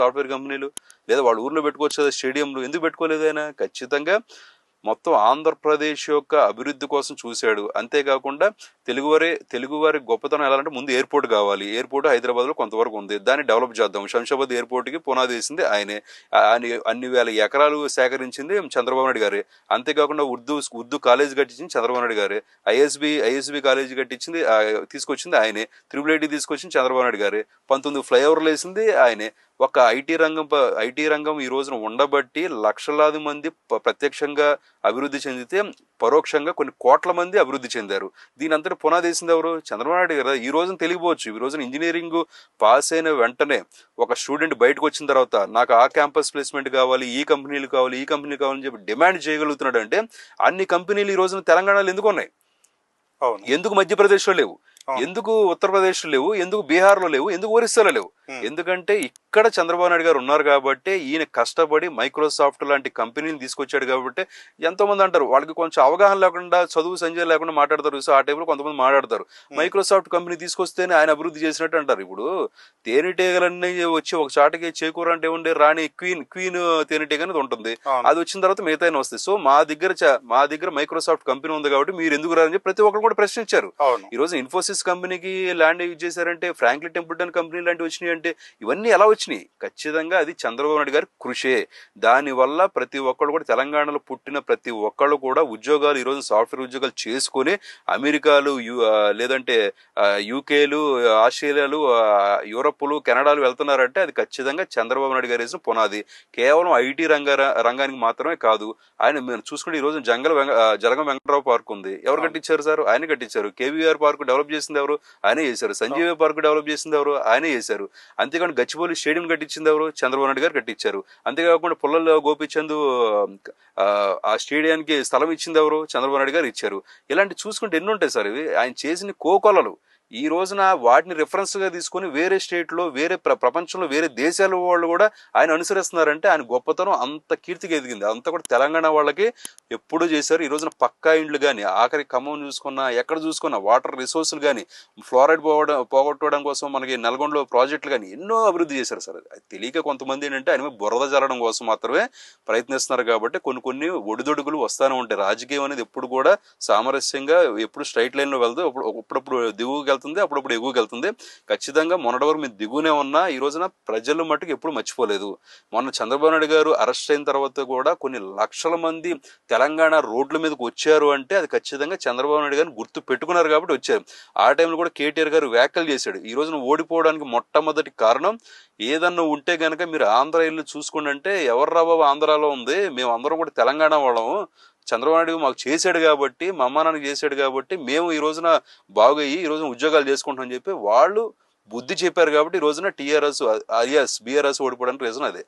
Software కంపెనీలు, లేదా వాళ్ళ ఊర్లో పెట్టుకోవచ్చు కదా స్టేడియంలు, ఎందుకు పెట్టుకోలేదు ఆయన? ఖచ్చితంగా మొత్తం ఆంధ్రప్రదేశ్ యొక్క అభివృద్ధి కోసం చూశాడు. అంతేకాకుండా తెలుగువారి గొప్పతనం ఎలా అంటే, ముందు ఎయిర్పోర్ట్ కావాలి. ఎయిర్పోర్ట్ హైదరాబాద్ లో కొంతవరకు ఉంది, దాన్ని డెవలప్ చేద్దాం. శంషాబాద్ ఎయిర్పోర్ట్ కి పునాది వేసింది ఆయనే. అన్ని వేల ఎకరాలు సేకరించింది చంద్రబాబు నాయుడు గారే. అంతేకాకుండా ఉర్దూ కాలేజ్ కట్టించింది చంద్రబాబు నాయుడు గారే. ఐఎస్బి కాలేజ్ కట్టించింది తీసుకొచ్చింది ఆయనే. IIIT తీసుకొచ్చింది చంద్రబాబు నాయుడు గారే. 19 ఫ్లైఓవర్లు వేసింది ఆయనే. ఒక ఐటీ రంగం ఈ రోజున ఉండబట్టి లక్షలాది మంది ప్రత్యక్షంగా అభివృద్ధి చెందితే, పరోక్షంగా కొన్ని కోట్ల మంది అభివృద్ధి చెందారు. దీని అంతటి పునాది వేసింది ఎవరు? చంద్రబాబు నాయుడు గారు. ఈ రోజున తెలియపోవచ్చు, ఈ రోజున ఇంజనీరింగ్ పాస్ అయిన వెంటనే ఒక స్టూడెంట్ బయటకు వచ్చిన తర్వాత నాకు ఆ క్యాంపస్ ప్లేస్మెంట్ కావాలి, ఈ కంపెనీలు కావాలని చెప్పి డిమాండ్ చేయగలుగుతున్నాడు అంటే, అన్ని కంపెనీలు ఈ రోజున తెలంగాణలో ఎందుకు ఉన్నాయి? ఎందుకు మధ్యప్రదేశ్లో లేవు? ఎందుకు ఉత్తరప్రదేశ్లో లేవు? ఎందుకు బీహార్లో లేవు? ఎందుకు ఒరిస్సాలో లేవు? ఎందుకంటే ఇక్కడ చంద్రబాబు నాయుడు గారు ఉన్నారు కాబట్టి, ఈయన కష్టపడి మైక్రోసాఫ్ట్ లాంటి కంపెనీని తీసుకొచ్చాడు కాబట్టి. ఎంతో మంది అంటారు వాళ్ళకి కొంచెం అవగాహన లేకుండా, చదువు సంజయ్ లేకుండా మాట్లాడతారు. సో ఆ టైంలో కొంతమంది మాట్లాడతారు, మైక్రోసాఫ్ట్ కంపెనీ తీసుకొస్తేనే ఆయన అభివృద్ధి చేసినట్టు అంటారు. ఇప్పుడు తేనెటీగలన్నీ వచ్చి ఒక చాటకి చేకూర అంటే ఉండే రాణి క్వీన్ తేనెటీగ అనేది ఉంటుంది. అది వచ్చిన తర్వాత మిగతా వస్తాయి. సో మా దగ్గర మైక్రోసాఫ్ట్ కంపెనీ ఉంది కాబట్టి మీరు ఎందుకు రారని చెప్పి ప్రతి ఒక్కరు కూడా ప్రశ్నించారు. ఈ రోజు ఇన్ఫోసిస్ కంపెనీకి ల్యాండ్ యూజ్ చేశారంటే, ఫ్రాంక్లిన్ టెంపుల్టన్ కంపెనీ లాంటివి వచ్చినాయి అంటే, ఇవన్నీ ఎలా వచ్చినాయి? ఖచ్చితంగా అది చంద్రబాబు నాయుడు గారి కృషే. దానివల్ల ప్రతి ఒక్కళ్ళు కూడా, తెలంగాణలో పుట్టిన ప్రతి ఒక్కళ్ళు కూడా ఉద్యోగాలు, ఈరోజు సాఫ్ట్వేర్ ఉద్యోగాలు చేసుకుని అమెరికాలు, లేదంటే యూకేలు, ఆస్ట్రేలియాలు, యూరప్లు, కెనడాలు వెళ్తున్నారంటే అది ఖచ్చితంగా చంద్రబాబు నాయుడు గారు వేసిన పునాది. కేవలం ఐటీ రంగానికి మాత్రమే కాదు. ఆయన చూసుకుంటే ఈ రోజు జలగం వెంకటరావు పార్క్ ఉంది. ఎవరు కట్టించారు సార్? ఆయన కట్టించారు. కేవీఆర్ పార్క్ డెవలప్ చేసింది ఎవరు? ఆయనే చేశారు. సంజీవ పార్క్ డెవలప్ చేసింది ఎవరు? ఆయనే చేశారు. అంతేకాకుండా గచ్చిబౌలి స్టేడియం కట్టించింది ఎవరు? చంద్రబాబు నాయుడు గారు కట్టించారు. అంతేకాకుండా పుల్లల గోపిచంద్ ఆ స్టేడియానికి స్థలం ఇచ్చింది ఎవరు? చంద్రబాబు నాయుడు గారు ఇచ్చారు. ఇలాంటి చూసుకుంటే ఎన్ని ఉంటాయి సార్ ఇవి? ఆయన చేసిన కోకొలలు. ఈ రోజున వాటిని రిఫరెన్స్ గా తీసుకుని వేరే స్టేట్ లో, వేరే ప్రపంచంలో వేరే దేశాల వాళ్ళు కూడా ఆయన అనుసరిస్తున్నారంటే ఆయన గొప్పతనం అంత కీర్తికి ఎదిగింది. అంతా కూడా తెలంగాణ వాళ్ళకి ఎప్పుడు చేశారు. ఈ రోజున పక్కా ఇండ్లు కానీ, ఆఖరి ఖమ్మం చూసుకున్నా, ఎక్కడ చూసుకున్నా వాటర్ రిసోర్సులు కానీ, ఫ్లోరైడ్ పోగొట్టుకోవడం కోసం మనకి నల్గొండలో ప్రాజెక్టులు కానీ ఎన్నో అభివృద్ధి చేశారు సార్. అది తెలియక కొంతమంది ఏంటంటే ఆయన బురద జరగడం కోసం మాత్రమే ప్రయత్నిస్తున్నారు. కాబట్టి కొన్ని ఒడిదొడుగులు వస్తానే ఉంటాయి. రాజకీయం అనేది ఎప్పుడు కూడా సామరస్యంగా, ఎప్పుడు స్ట్రైట్ లైన్ లో వెళ్తూ అప్పుడప్పుడు దిగువకి అప్పుడప్పుడు ఎగువకి వెళ్తుంది. ఖచ్చితంగా మొన్నటి వరకు మీరు దిగునే ఉన్నా ఈ రోజున ప్రజలు మట్టుకు ఎప్పుడు మర్చిపోలేదు. మొన్న చంద్రబాబు నాయుడు గారు అరెస్ట్ అయిన తర్వాత కూడా కొన్ని లక్షల మంది తెలంగాణ రోడ్ల మీదకి వచ్చారు అంటే అది ఖచ్చితంగా చంద్రబాబు నాయుడు గారిని గుర్తు పెట్టుకున్నారు కాబట్టి వచ్చారు. ఆ టైంలో కూడా కేటీఆర్ గారు వ్యాఖ్యలు చేశాడు. ఈ రోజున ఓడిపోవడానికి మొట్టమొదటి కారణం ఏదన్నా ఉంటే గనక మీరు ఆంధ్ర ఇల్లు చూసుకోండి అంటే, ఎవర్రా బాబు ఆంధ్రాలో ఉంది, మేము అందరం కూడా తెలంగాణ వాళ్ళము, చంద్రబాబు నాయుడు మాకు చేశాడు కాబట్టి, మా అమ్మ నాన్నకి చేశాడు కాబట్టి మేము ఈ రోజున బాగయ్యి ఈ రోజున ఉద్యోగాలు చేసుకుంటామని చెప్పి వాళ్ళు బుద్ధి చెప్పారు. కాబట్టి ఈ రోజున టీఆర్ఎస్ బీఆర్ఎస్ ఓడిపోవడానికి రీజన్ అదే.